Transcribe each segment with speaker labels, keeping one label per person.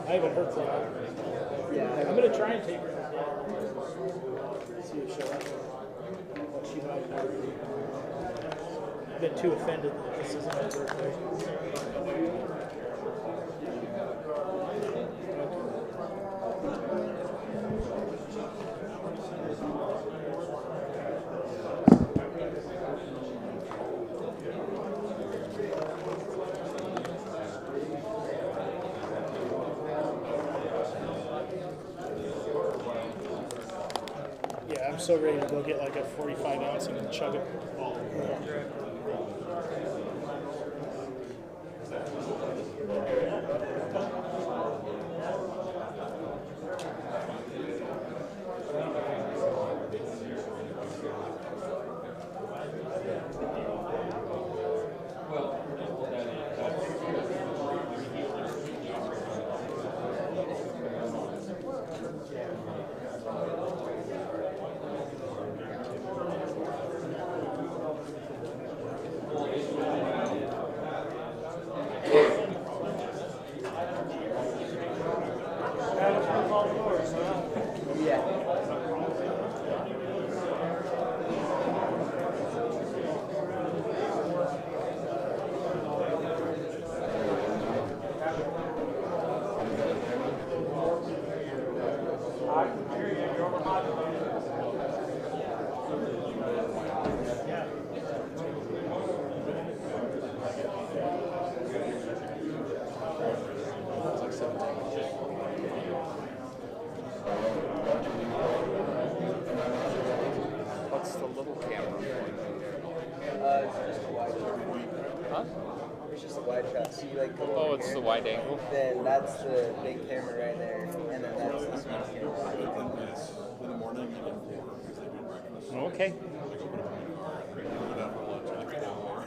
Speaker 1: I haven't heard from her.
Speaker 2: Yeah.
Speaker 1: I'm gonna try and take her. See if she'll. She might. I've been too offended that this isn't my birthday. Yeah, I'm so ready to go get like a 45 ounce and then chug it all.
Speaker 3: What's the little camera?
Speaker 2: It's just a wide shot.
Speaker 3: Huh?
Speaker 2: It's just a wide shot. So you like come
Speaker 3: Oh,
Speaker 2: over
Speaker 3: it's
Speaker 2: here,
Speaker 3: the wide angle.
Speaker 2: then that's the big camera right there, and then that's the small camera.
Speaker 4: In the morning, you get 4 because they do breakfast.
Speaker 1: Okay.
Speaker 4: I go put them in the car, bring it up for lunch, and I get more.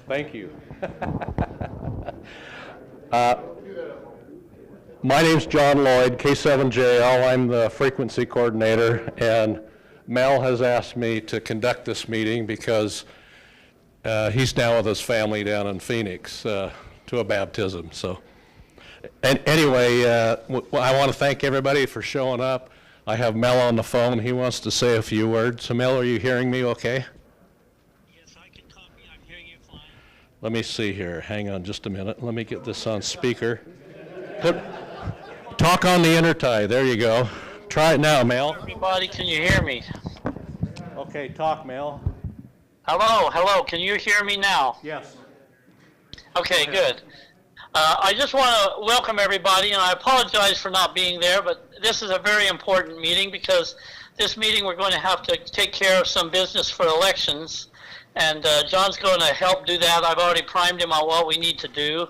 Speaker 5: Thank you. My name's John Lloyd, K7JL. I'm the frequency coordinator, and Mel has asked me to conduct this meeting because he's now with his family down in Phoenix to a baptism. So, and anyway, I want to thank everybody for showing up. I have Mel on the phone. He wants to say a few words. So, Mel, are you hearing me okay? Let me see here. Hang on just a minute. Let me get this on speaker. Talk on the intertie. There you go. Try it now, Mel.
Speaker 6: Everybody, can you hear me?
Speaker 5: Okay, talk, Mel.
Speaker 6: Hello, hello. Can you hear me now?
Speaker 5: Yes.
Speaker 6: Okay, good. I just want to welcome everybody, and I apologize for not being there, but this is a very important meeting because this meeting we're going to have to take care of some business for elections. And John's going to help do that. I've already primed him on what we need to do.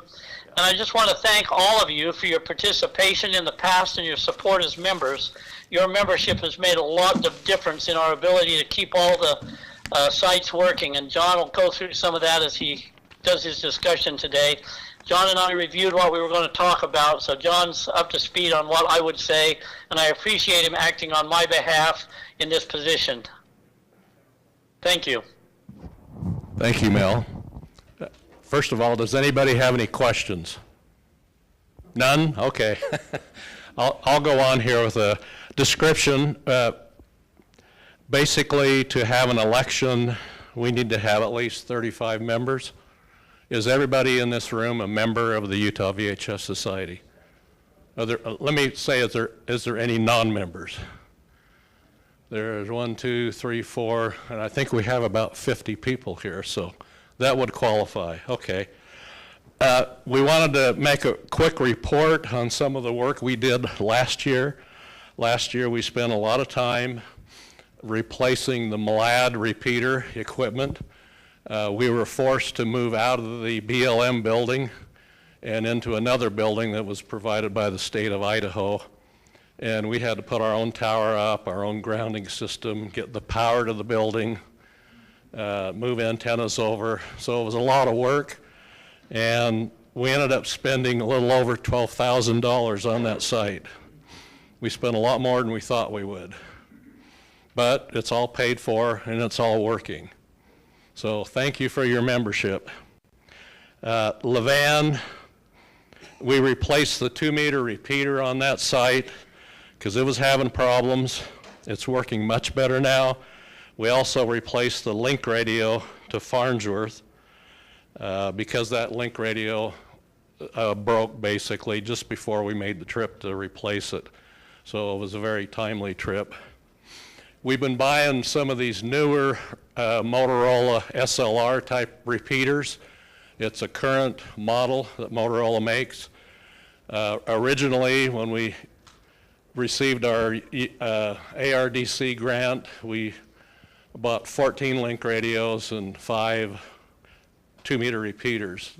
Speaker 6: And I just want to thank all of you for your participation in the past and your support as members. Your membership has made a lot of difference in our ability to keep all the sites working. And John will go through some of that as he does his discussion today. John and I reviewed what we were going to talk about, so John's up to speed on what I would say, and I appreciate him acting on my behalf in this position. Thank you.
Speaker 5: Thank you, Mel. First of all, does anybody have any questions? None? Okay. I'll go on here with a description. Basically, to have an election, we need to have at least 35 members. Is everybody in this room a member of the Utah VHF Society? Let me say, is there any non-members? There's 1, 2, 3, 4, and I think we have about 50 people here, so that would qualify. Okay. We wanted to make a quick report on some of the work we did last year. Last year we spent a lot of time replacing the MLAD repeater equipment. We were forced to move out of the BLM building and into another building that was provided by the state of Idaho. And we had to put our own tower up, our own grounding system, get the power to the building, move antennas over. So it was a lot of work. And we ended up spending a little over $12,000 on that site. We spent a lot more than we thought we would. But it's all paid for and it's all working. So thank you for your membership. Levan, we replaced the 2-meter repeater on that site because it was having problems. It's working much better now. We also replaced the link radio to Farnsworth because that link radio broke basically just before we made the trip to replace it. So it was a very timely trip. We've been buying some of these newer Motorola SLR type repeaters. It's a current model that Motorola makes. Originally, when we received our ARDC grant, we bought 14 link radios and 5 2-meter repeaters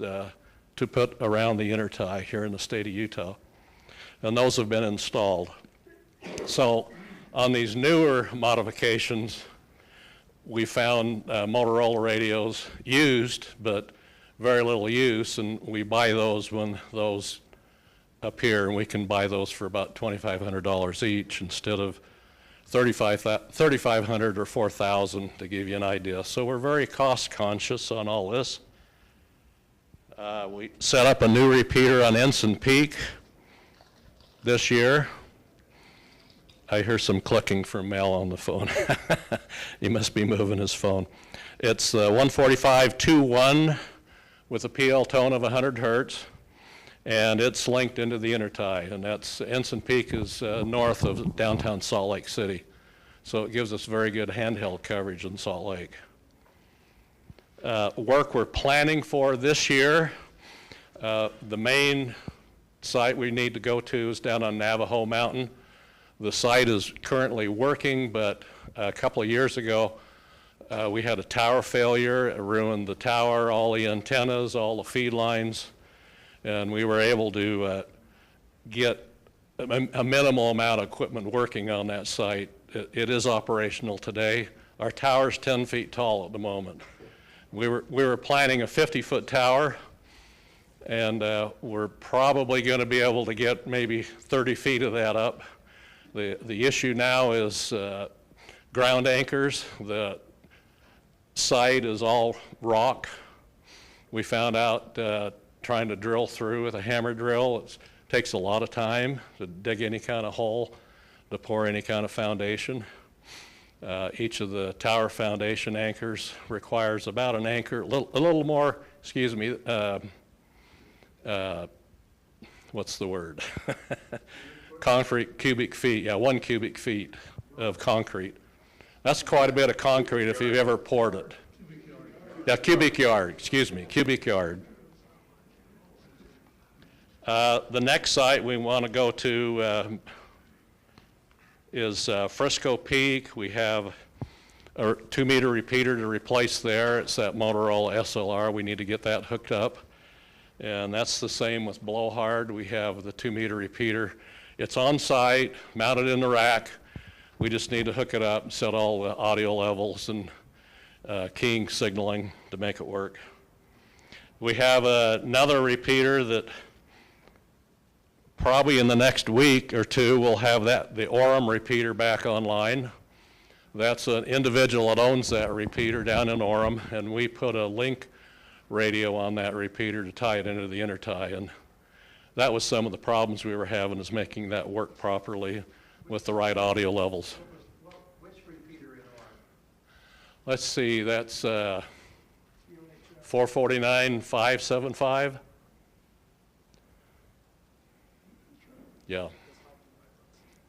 Speaker 5: to put around the intertie here in the state of Utah. And those have been installed. So on these newer modifications, we found Motorola radios used, but very little use, and we buy those when those appear, and we can buy those for about $2,500 each instead of $3,500 or $4,000 to give you an idea. So we're very cost conscious on all this. We set up a new repeater on Ensign Peak this year. I hear some clicking from Mel on the phone. He must be moving his phone. It's 145.21 with a PL tone of 100 hertz, and it's linked into the intertie, and that's Ensign Peak is north of downtown Salt Lake City. So it gives us very good handheld coverage in Salt Lake. Work we're planning for this year, the main site we need to go to is down on Navajo Mountain. The site is currently working, but a couple of years ago, we had a tower failure. It ruined the tower, all the antennas, all the feed lines, and we were able to get a minimal amount of equipment working on that site. It is operational today. Our tower's 10 feet tall at the moment. We were planning a 50-foot tower, and we're probably going to be able to get maybe 30 feet of that up. The issue now is ground anchors. The site is all rock. We found out trying to drill through with a hammer drill, it takes a lot of time to dig any kind of hole, to pour any kind of foundation. Each of the tower foundation anchors requires about an anchor, a little more, excuse me, what's the word? Concrete cubic feet, yeah, 1 cubic feet of concrete. That's quite a bit of concrete if you've ever poured it. Yeah, cubic yard, excuse me, cubic yard. The next site we want to go to is Frisco Peak. We have a 2-meter repeater to replace there. It's that Motorola SLR. We need to get that hooked up. And that's the same with Blowhard. We have the 2-meter repeater. It's on site, mounted in the rack. We just need to hook it up and set all the audio levels and keying signaling to make it work. We have another repeater that probably in the next week or two we'll have the Orem repeater back online. That's an individual that owns that repeater down in Orem, and we put a link radio on that repeater to tie it into the intertie. And that was some of the problems we were having, is making that work properly with the right audio levels.
Speaker 1: Which repeater in Orem?
Speaker 5: Let's see, that's 449.575. Yeah.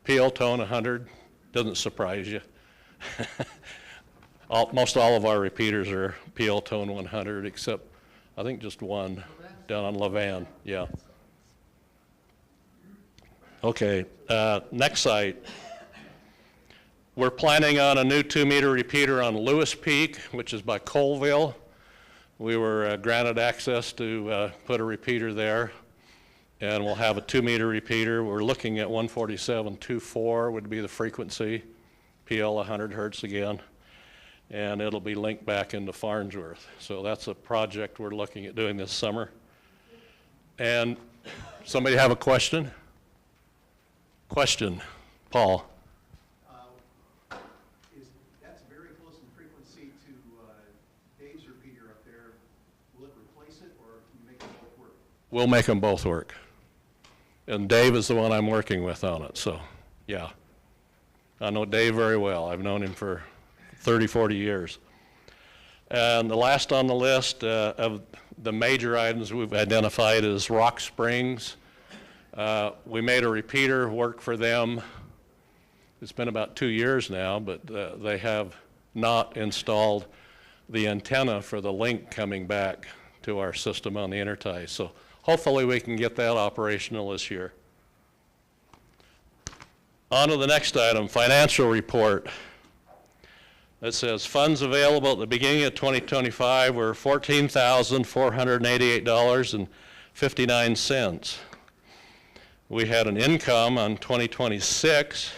Speaker 5: PL tone 100, doesn't surprise you. Most all of our repeaters are PL tone 100, except I think just one down on Levan, yeah. Okay, next site. We're planning on a new 2-meter repeater on Lewis Peak, which is by Colville. We were granted access to put a repeater there, and we'll have a 2-meter repeater. We're looking at 147.24 would be the frequency, PL 100 hertz again, and it'll be linked back into Farnsworth. So that's a project we're looking at doing this summer. And somebody have a question? Question, Paul.
Speaker 7: That's very close in frequency to Dave's repeater up there. Will it replace it, or can you make them both work?
Speaker 5: We'll make them both work. And Dave is the one I'm working with on it, so yeah. I know Dave very well. I've known him for 30, 40 years. And the last on the list of the major items we've identified is Rock Springs. We made a repeater work for them. It's been about 2 years now, but they have not installed the antenna for the link coming back to our system on the intertie. So hopefully we can get that operational this year. On to the next item, financial report. It says funds available at the beginning of 2025 were $14,488.59. We had an income on 2026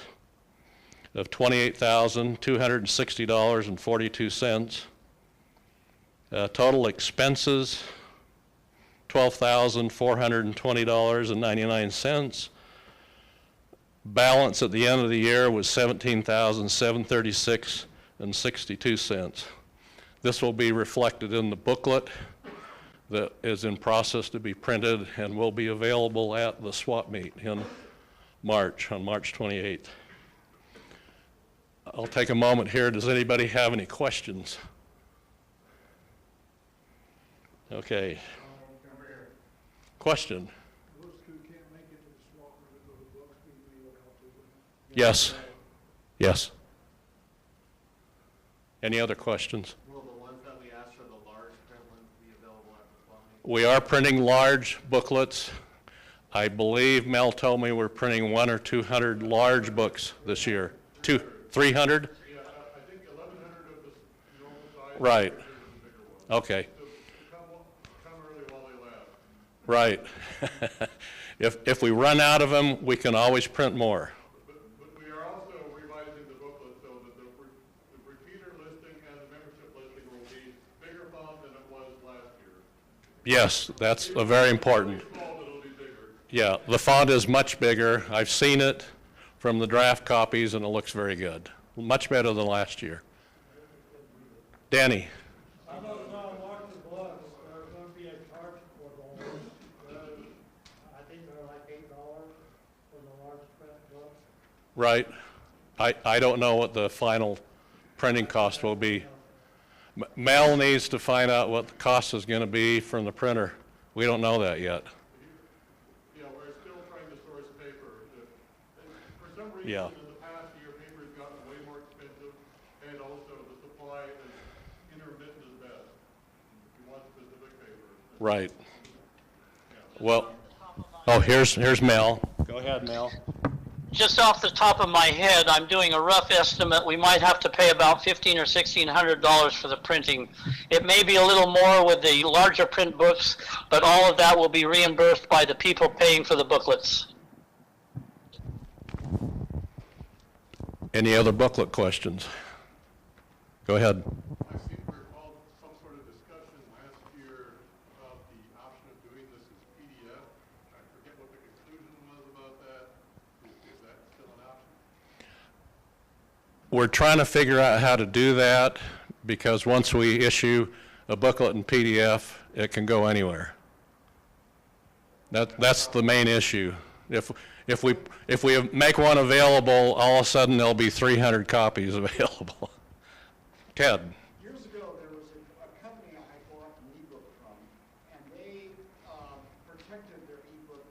Speaker 5: of $28,260.42. Total expenses, $12,420.99. Balance at the end of the year was $17,736.62. This will be reflected in the booklet that is in process to be printed and will be available at the swap meet in March, on March 28th. I'll take a moment here. Does anybody have any questions? Okay. Question?
Speaker 1: Those two can't make it to the swap meet, but the books will help with it.
Speaker 5: Yes. Yes. Any other questions?
Speaker 7: Will the ones that we asked for the large print ones be available at the swap meet?
Speaker 5: We are printing large booklets. I believe Mel told me we're printing 100 or 200 large books this year. 300?
Speaker 4: Yeah, I think 1,100 of the normal size.
Speaker 5: Right.
Speaker 4: And the bigger one.
Speaker 5: Okay.
Speaker 4: So come early while they last.
Speaker 5: Right. If we run out of them, we can always print more.
Speaker 4: But we are also revising the booklet so that the repeater listing and the membership listing will be bigger font than it was last year.
Speaker 5: Yes, that's a very important.
Speaker 4: Small, but it'll be bigger.
Speaker 5: Yeah, the font is much bigger. I've seen it from the draft copies, and it looks very good. Much better than last year. Danny?
Speaker 1: I know it's not a large bus, there's gonna be a charge for those. I think they're like $8 for the large print books.
Speaker 5: Right. I don't know what the final printing cost will be. Mel needs to find out what the cost is going to be from the printer. We don't know that yet.
Speaker 4: Yeah, we're still trying to source paper. For some reason,
Speaker 5: Yeah.
Speaker 4: in the past year, paper's gotten way more expensive, and also the supply is intermittent as best. If you want specific paper.
Speaker 5: Right. Well, oh, here's Mel. Go ahead, Mel.
Speaker 6: Just off the top of my head, I'm doing a rough estimate. We might have to pay about $1,500 or $1,600 for the printing. It may be a little more with the larger print books, but all of that will be reimbursed by the people paying for the booklets.
Speaker 5: Any other booklet questions? Go ahead.
Speaker 4: I seem to recall some sort of discussion last year about the option of doing this as PDF. I forget what the conclusion was about that. Is that still an option?
Speaker 5: We're trying to figure out how to do that because once we issue a booklet in PDF, it can go anywhere. That's the main issue. If we make one available, all of a sudden there'll be 300 copies available. Ted.
Speaker 7: Years ago, there was a company I bought an ebook from, and they protected their ebook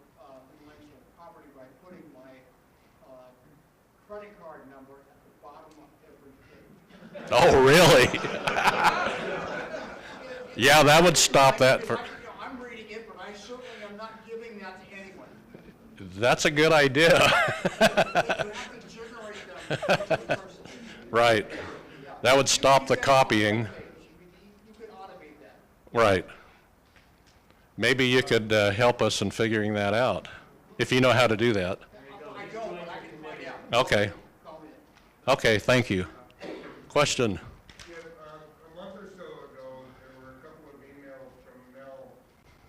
Speaker 7: intellectual property by putting my credit card number at the bottom of every page.
Speaker 5: Oh, really? Yeah, that would stop that for,
Speaker 7: I'm reading it, but I certainly am not giving that to anyone.
Speaker 5: that's a good idea.
Speaker 7: You have to generate them to the person.
Speaker 5: Right. That would stop the copying.
Speaker 7: You could automate that.
Speaker 5: Right. Maybe you could help us in figuring that out, if you know how to do that.
Speaker 7: I don't, but I can find out.
Speaker 5: Okay.
Speaker 7: Call me.
Speaker 5: Okay, thank you. Question?
Speaker 8: Yeah, a month or so ago, there were a couple of emails from Mel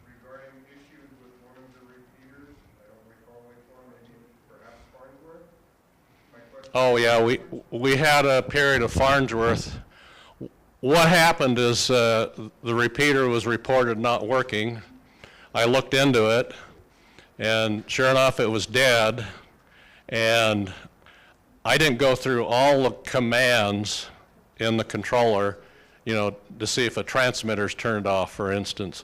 Speaker 8: regarding issues with one of the repeaters. I don't recall which one, maybe perhaps Farnsworth. My question.
Speaker 5: Oh, yeah, we had a period of Farnsworth. What happened is the repeater was reported not working. I looked into it, and sure enough, it was dead. And I didn't go through all the commands in the controller, you know, to see if a transmitter's turned off, for instance.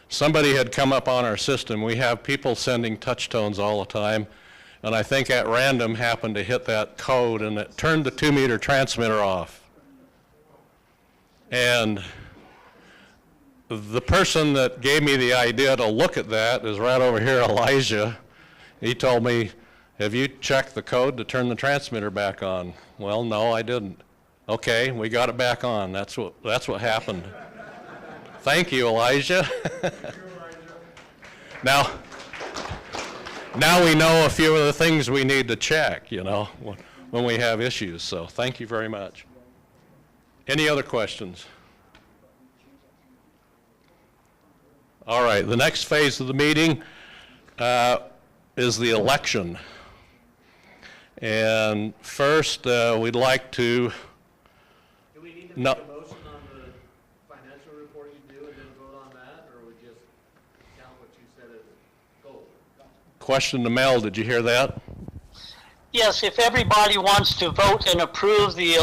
Speaker 5: Somebody had come up on our system. We have people sending touch tones all the time, and I think at random happened to hit that code, and it turned the 2-meter transmitter off. And the person that gave me the idea to look at that is right over here, Elijah. He told me, have you checked the code to turn the transmitter back on? Well, no, I didn't. Okay, we got it back on. That's what happened. Thank you, Elijah. Now we know a few of the things we need to check, you know, when we have issues. So thank you very much. Any other questions? All right, the next phase of the meeting is the election. And first, we'd like to...
Speaker 9: Do we need to
Speaker 5: No.
Speaker 9: make a motion on the financial report you do and then vote on that, or we just count what you said as gold?
Speaker 5: Question to Mel, did you hear that?
Speaker 6: Yes, if everybody wants to vote and approve the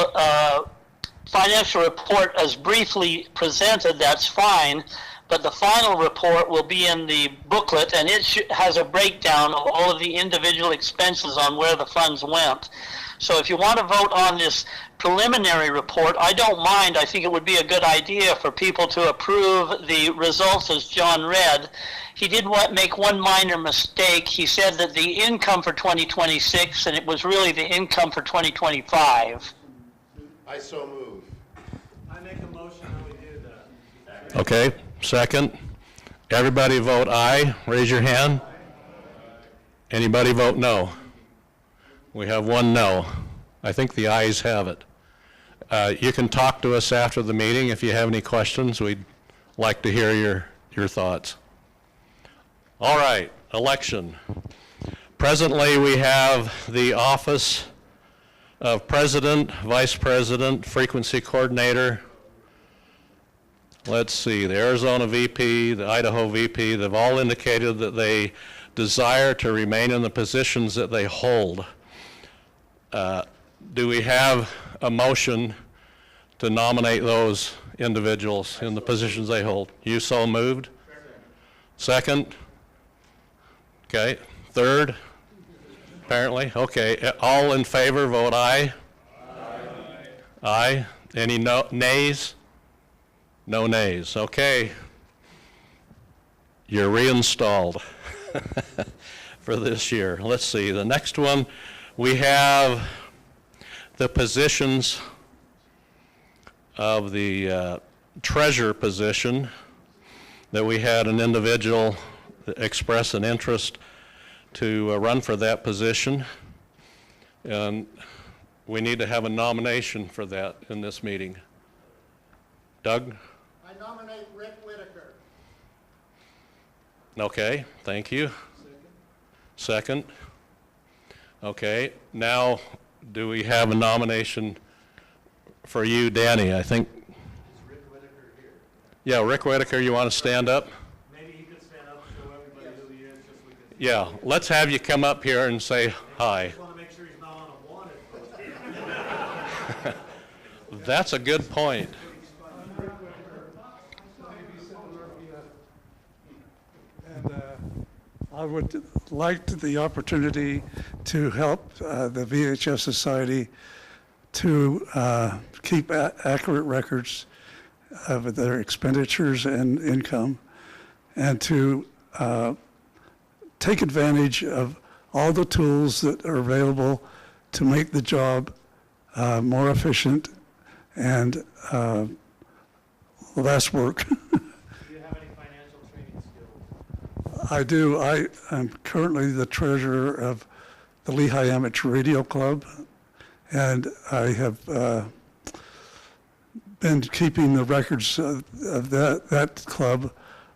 Speaker 6: financial report as briefly presented, that's fine. But the final report will be in the booklet, and it has a breakdown of all of the individual expenses on where the funds went. So if you want to vote on this preliminary report, I don't mind. I think it would be a good idea for people to approve the results as John read. He did make one minor mistake. He said that the income for 2026, and it was really the income for 2025.
Speaker 8: I so move.
Speaker 9: I make a motion that we do that.
Speaker 5: Okay, second. Everybody vote aye. Raise your hand. Anybody vote no? We have one no. I think the ayes have it. You can talk to us after the meeting if you have any questions. We'd like to hear your thoughts. All right, election. Presently, we have the office of President, Vice President, Frequency Coordinator. Let's see, the Arizona VP, the Idaho VP, they've all indicated that they desire to remain in the positions that they hold. Do we have a motion to nominate those individuals in the positions they hold? You so moved? Second? Okay. Third? Apparently. Okay. All in favor, vote aye. Aye. Aye. Any nays? No nays. Okay. You're reinstalled for this year. Let's see. The next one, we have the positions of the treasurer position that we had an individual express an interest to run for that position. And we need to have a nomination for that in this meeting. Doug?
Speaker 7: I nominate Rick Whitaker.
Speaker 5: Okay, thank you. Second. Okay, now do we have a nomination for you, Danny? I think.
Speaker 9: Is Rick Whitaker here?
Speaker 5: Yeah, Rick Whitaker, you want to stand up?
Speaker 9: Maybe he could stand up and show everybody who he is, just so we can.
Speaker 5: Yeah, let's have you come up here and say hi.
Speaker 9: Just want to make sure he's not on a wanted poster.
Speaker 5: That's a good point.
Speaker 10: And I would like the opportunity to help the VHF Society to keep accurate records of their expenditures and income, and to take advantage of all the tools that are available to make the job more efficient and less work.
Speaker 9: Do you have any financial training skills?
Speaker 10: I do. I am currently the treasurer of the Lehigh Amateur Radio Club, and I have been keeping the records of that club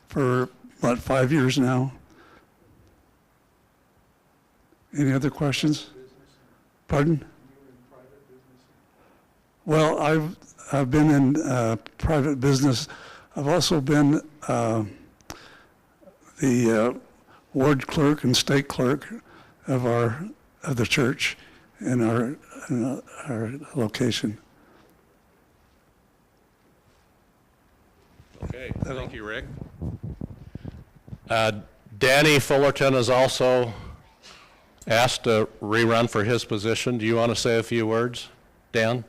Speaker 10: for about 5 years now. Any other questions? Pardon? Well, I've been in private business. I've also been the ward clerk and state clerk of the church in our location.
Speaker 5: Okay, thank you, Rick. Danny Fullerton is also asked to rerun for his position. Do you want to say a few words, Dan?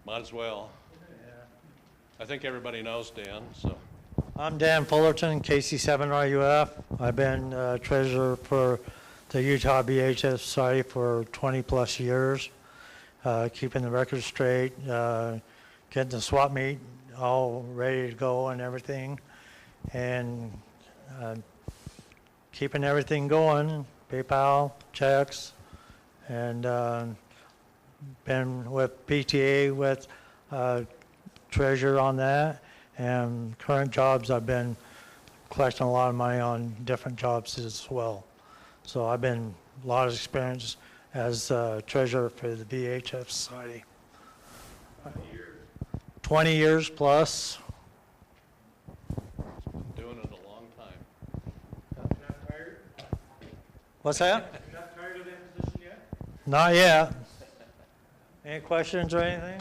Speaker 5: Might as well. I think everybody knows Dan, so.
Speaker 1: I'm Dan Fullerton, KC7RUF. I've been treasurer for the Utah VHF Society for 20 plus years, keeping the records straight, getting the swap meet all ready to go and everything, and keeping everything going, PayPal, checks, and been with PTA with treasurer on that, and current jobs I've been collecting a lot of money on different jobs as well. So I've been a lot of experience as treasurer for the VHF Society. 20 years plus.
Speaker 5: Doing it a long time.
Speaker 1: Not tired? What's that?
Speaker 9: You're not tired of that position yet?
Speaker 1: Not yet. Any questions or anything?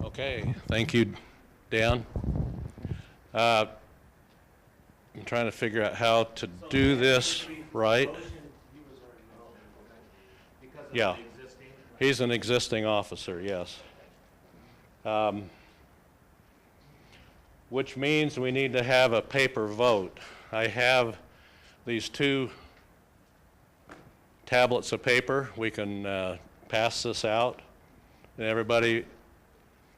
Speaker 5: Okay, thank you, Dan. I'm trying to figure out how to do this right. Yeah, he's an existing officer, yes. Which means we need to have a paper vote. I have these two tablets of paper. We can pass this out. And everybody,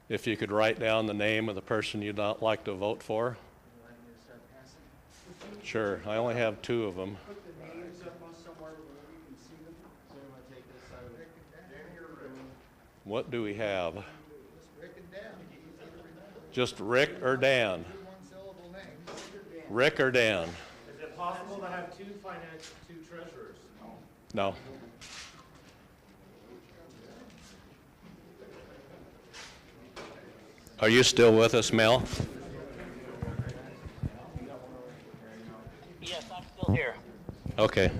Speaker 5: if you could write down the name of the person you'd not like to vote for. Sure, I only have two of them.
Speaker 7: Put the names up on somewhere where we can see them. So I'm gonna take this out of it.
Speaker 5: What do we have?
Speaker 7: Just Rick and Dan.
Speaker 5: Just Rick or Dan?
Speaker 7: One syllable names.
Speaker 5: Rick or Dan?
Speaker 9: Is it possible to have two treasurers?
Speaker 5: No. Are you still with us, Mel?
Speaker 6: Yes, I'm still here.
Speaker 5: Okay.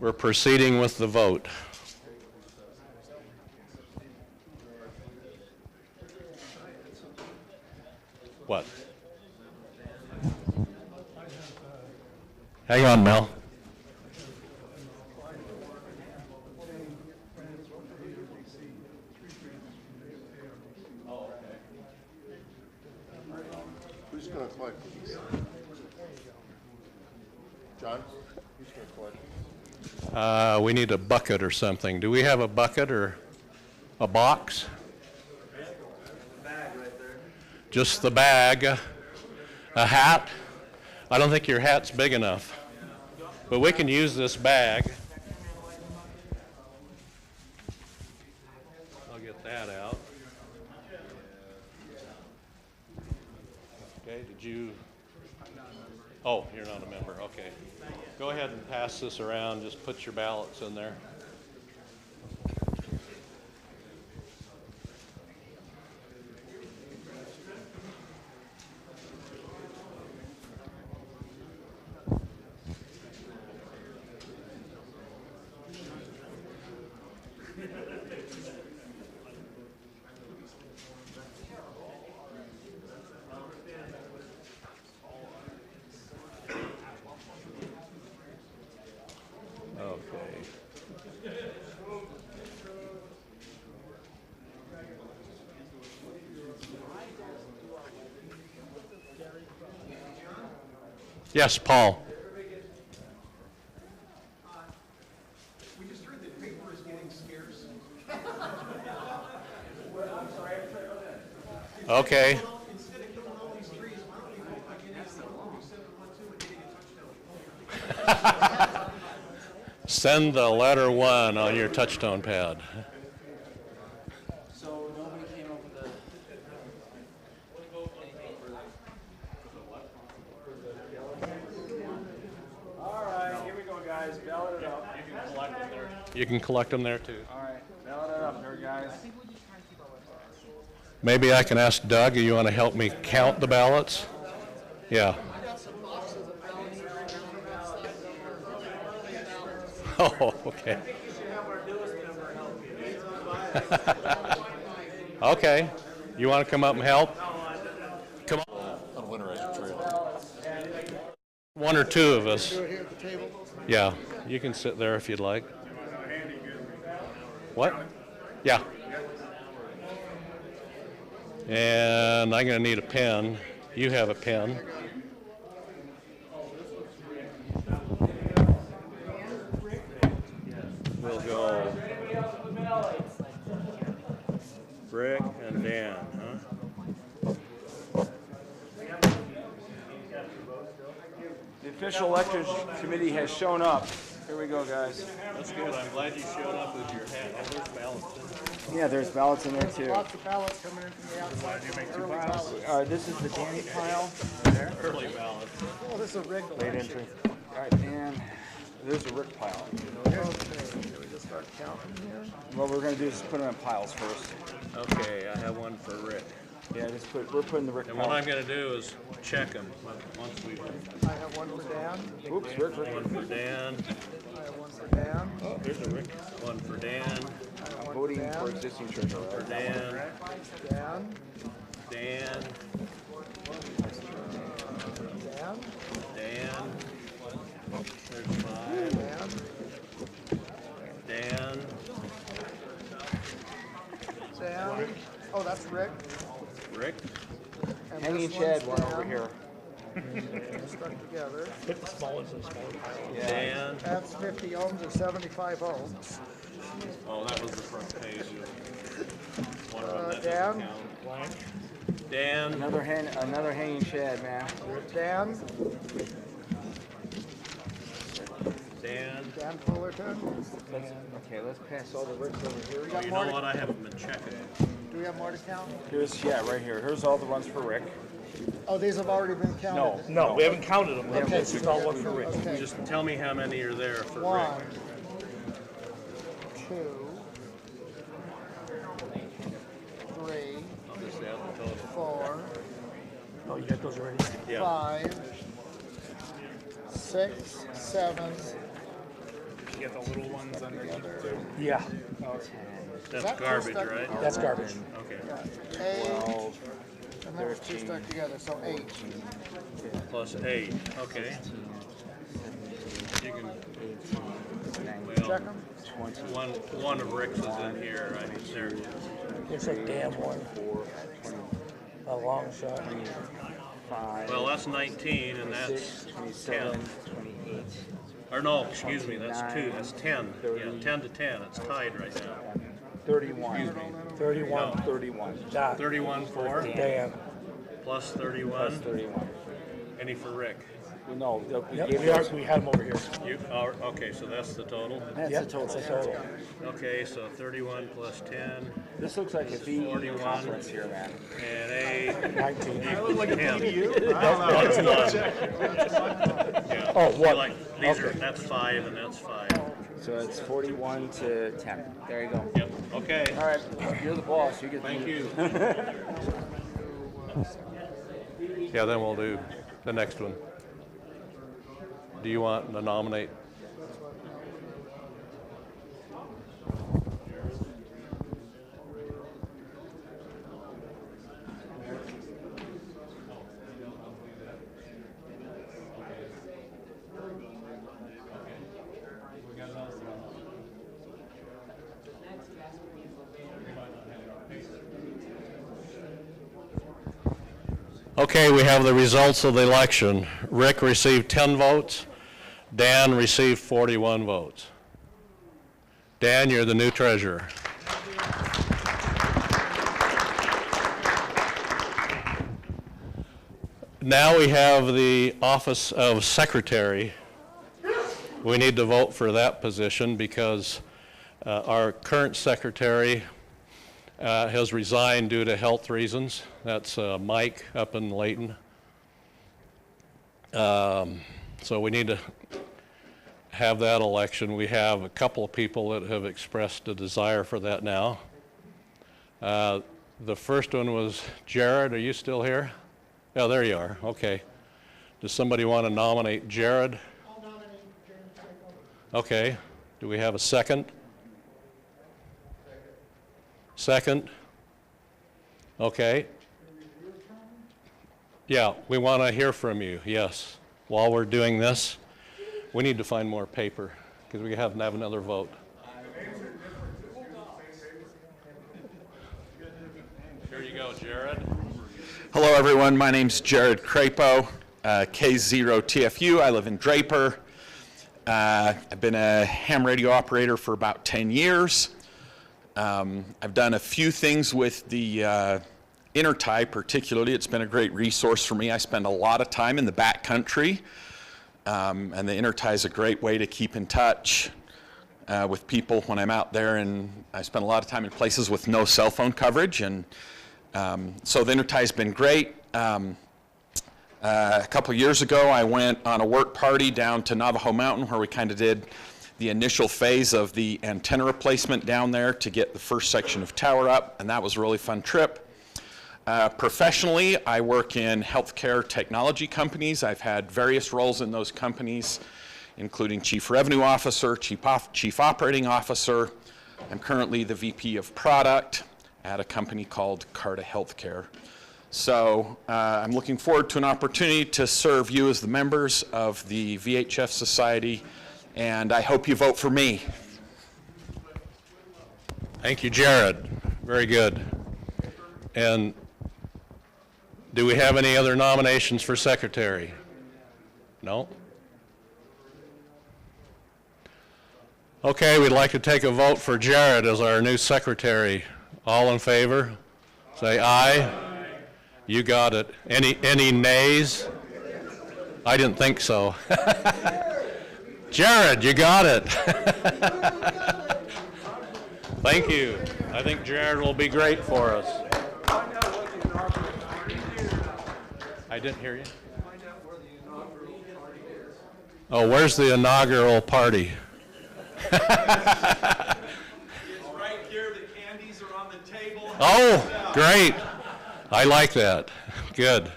Speaker 5: We're proceeding with the vote. What? Hang on, Mel.
Speaker 4: Who's going to collect these? John? Who's going to collect?
Speaker 5: We need a bucket or something. Do we have a bucket or a box? Just the bag. A hat? I don't think your hat's big enough. But we can use this bag. I'll get that out. Okay, did you? Oh, you're not a member, okay. Go ahead and pass this around, just put your ballots in there. Okay. Yes, Paul.
Speaker 7: We just heard that paper is getting scarce.
Speaker 5: Okay.
Speaker 7: Instead of killing all these trees, why don't we vote by getting 712 and getting a touchdown?
Speaker 5: Send the letter 1 on your touchtone pad.
Speaker 2: So nobody came up with a anything for All right, here we go, guys. Ballot it up.
Speaker 5: You can collect them there too.
Speaker 2: All right, ballot it up there, guys.
Speaker 5: Maybe I can ask Doug, you want to help me count the ballots? Yeah. Oh, okay. Okay. You want to come up and help? Come on.
Speaker 3: On Winterizer Trail.
Speaker 5: 1 or 2 of us.
Speaker 7: Do it here at the table.
Speaker 5: Yeah, you can sit there if you'd like. What? Yeah. And I'm going to need a pen. You have a pen. We'll go Rick and Dan, huh?
Speaker 2: The official elections committee has shown up. Here we go, guys.
Speaker 5: That's good. I'm glad you showed up with your hat. Oh, there's ballots.
Speaker 2: Yeah, there's ballots in there too.
Speaker 7: Lots of ballots coming in from the outside. Did you make 2 ballots?
Speaker 2: This is the Danny pile.
Speaker 5: Early ballots.
Speaker 7: Oh, this is a rigged
Speaker 2: Late
Speaker 7: election.
Speaker 2: entry. All right, Dan. There's a Rick pile.
Speaker 7: Okay, can we just start counting here?
Speaker 2: What we're gonna do is put them in piles first.
Speaker 5: Okay, I have one for Rick.
Speaker 2: Yeah, we're putting the Rick
Speaker 5: And what
Speaker 2: pile.
Speaker 5: I'm going to do is check them once we.
Speaker 7: I have one for Dan.
Speaker 2: Oops, Rick.
Speaker 5: One for Dan.
Speaker 7: I have one for Dan.
Speaker 5: Oh, here's a Rick. One for Dan.
Speaker 7: I have one
Speaker 2: Voting
Speaker 7: for
Speaker 2: for
Speaker 7: Dan.
Speaker 2: existing treasurer.
Speaker 5: For Dan.
Speaker 7: Dan.
Speaker 5: Dan.
Speaker 7: Dan.
Speaker 5: Dan. There's 5.
Speaker 7: Dan.
Speaker 5: Dan.
Speaker 7: Dan. Oh, that's Rick.
Speaker 5: Rick.
Speaker 7: And
Speaker 2: Hanging
Speaker 7: this
Speaker 2: Chad
Speaker 7: one's
Speaker 2: one over
Speaker 7: Dan.
Speaker 2: here.
Speaker 7: Stuck together.
Speaker 2: Yeah.
Speaker 5: Dan.
Speaker 7: That's 50 ohms or 75 ohms.
Speaker 5: Oh, that was the front page. One of them that
Speaker 7: Dan.
Speaker 5: doesn't count. Dan.
Speaker 2: Another hanging Chad, man.
Speaker 7: Dan.
Speaker 5: Dan.
Speaker 7: Dan Fullerton.
Speaker 2: Okay, let's pass all the Ricks over here.
Speaker 7: We
Speaker 5: Oh,
Speaker 7: got
Speaker 5: you
Speaker 7: more
Speaker 5: know
Speaker 7: to,
Speaker 5: what? I haven't been checking.
Speaker 7: do we have more to count?
Speaker 2: Right here. Here's all the runs for Rick.
Speaker 7: Oh, these have already been counted?
Speaker 3: No, we haven't counted them.
Speaker 7: Okay,
Speaker 3: This is all one for Rick.
Speaker 7: Okay.
Speaker 5: Just tell me how many are there for
Speaker 7: 1,
Speaker 5: Rick.
Speaker 7: 2, 3,
Speaker 5: I'll just add the total.
Speaker 7: 4,
Speaker 3: Oh, you got those already?
Speaker 5: Yeah.
Speaker 7: 5, 6, 7.
Speaker 3: You get the little ones underneath too? Yeah,
Speaker 5: That's
Speaker 7: that
Speaker 5: garbage,
Speaker 7: stuck-
Speaker 5: right?
Speaker 3: that's garbage.
Speaker 5: Okay.
Speaker 7: 8, and there's 2 stuck together, so 8.
Speaker 5: Plus 8. Okay. You can.
Speaker 7: Check
Speaker 5: Well,
Speaker 7: them.
Speaker 5: one of Rick's is in here. Right there.
Speaker 3: It's a damn one. A long shot.
Speaker 2: 5,
Speaker 5: Well, that's 19, and that's
Speaker 2: 27,
Speaker 5: 10.
Speaker 2: 28.
Speaker 5: Or no, excuse me, that's 2. That's 10. Yeah, 10 to 10. It's tied right now.
Speaker 2: 31.
Speaker 3: 31.
Speaker 2: 31.
Speaker 3: Dot.
Speaker 5: 31 for
Speaker 3: Dan.
Speaker 5: plus
Speaker 2: Plus
Speaker 5: 31.
Speaker 2: 31.
Speaker 5: Any for Rick?
Speaker 2: Well, no, we
Speaker 3: Yep,
Speaker 2: gave
Speaker 3: we had them over here.
Speaker 5: You? Oh, okay, so that's the total.
Speaker 2: That's
Speaker 3: Yep,
Speaker 2: the total.
Speaker 3: it's a total.
Speaker 5: Okay, so 31 plus 10
Speaker 2: This looks like a VE
Speaker 5: 41.
Speaker 2: conference here, man.
Speaker 5: and 8
Speaker 3: 19.
Speaker 5: equals 10. Yeah.
Speaker 3: Oh,
Speaker 5: See,
Speaker 3: one.
Speaker 5: like, these are, that's 5 and that's 5.
Speaker 2: So it's 41 to 10. There you go.
Speaker 5: Yep, okay.
Speaker 2: All right, you're the boss. You get
Speaker 5: Thank
Speaker 2: the
Speaker 5: you. Yeah, then we'll do the next one. Do you want to nominate? Okay, we have the results of the election. Rick received 10 votes. Dan received 41 votes. Dan, you're the new treasurer. Now we have the office of secretary. We need to vote for that position because our current secretary has resigned due to health reasons. That's Mike up in Layton. So we need to have that election. We have a couple of people that have expressed a desire for that now. The first one was Jared. Are you still here? Oh, there you are. Okay. Does somebody want to nominate Jared?
Speaker 7: I'll nominate Jared.
Speaker 5: Okay. Do we have a second? Second? Okay. Yeah, we want to hear from you, yes. While we're doing this, we need to find more paper because we have another vote. Here you go, Jared.
Speaker 11: Hello, everyone. My name's Jared Crapo, K0TFU. I live in Draper. I've been a ham radio operator for about 10 years. I've done a few things with the intertie, particularly. It's been a great resource for me. I spend a lot of time in the back country, and the intertie is a great way to keep in touch with people when I'm out there, and I spend a lot of time in places with no cell phone coverage, and so the intertie has been great. A couple years ago, I went on a work party down to Navajo Mountain where we kind of did the initial phase of the antenna replacement down there to get the first section of tower up, and that was a really fun trip. Professionally, I work in healthcare technology companies. I've had various roles in those companies, including Chief Revenue Officer, Chief Operating Officer. I'm currently the VP of Product at a company called Carta Healthcare. So I'm looking forward to an opportunity to serve you as the members of the VHF Society, and I hope you vote for me.
Speaker 5: Thank you, Jared. Very good. And do we have any other nominations for secretary? No? Okay, we'd like to take a vote for Jared as our new secretary. All in favor? Say aye. You got it. Any nays? I didn't think so. Jared, you got it. Thank you. I think Jared will be great for us. I didn't hear you. Oh, where's the inaugural party?
Speaker 12: It's right here. The candies are on the table.
Speaker 5: Oh, great. I like that. Good.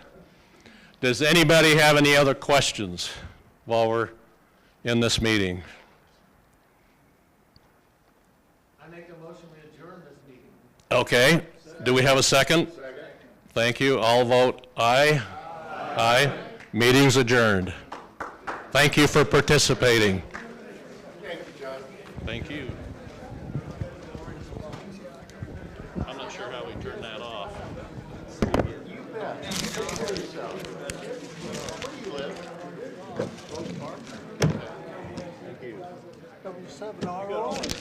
Speaker 5: Does anybody have any other questions while we're in this meeting?
Speaker 9: I make a motion we adjourn this meeting.
Speaker 5: Okay. Do we have a second? Second. Thank you. All vote aye. Aye. Meeting's adjourned. Thank you for participating.
Speaker 8: Thank you, John.
Speaker 5: Thank you. I'm not sure how we turn that off.
Speaker 8: You bet. Where do you live?
Speaker 1: W7RO.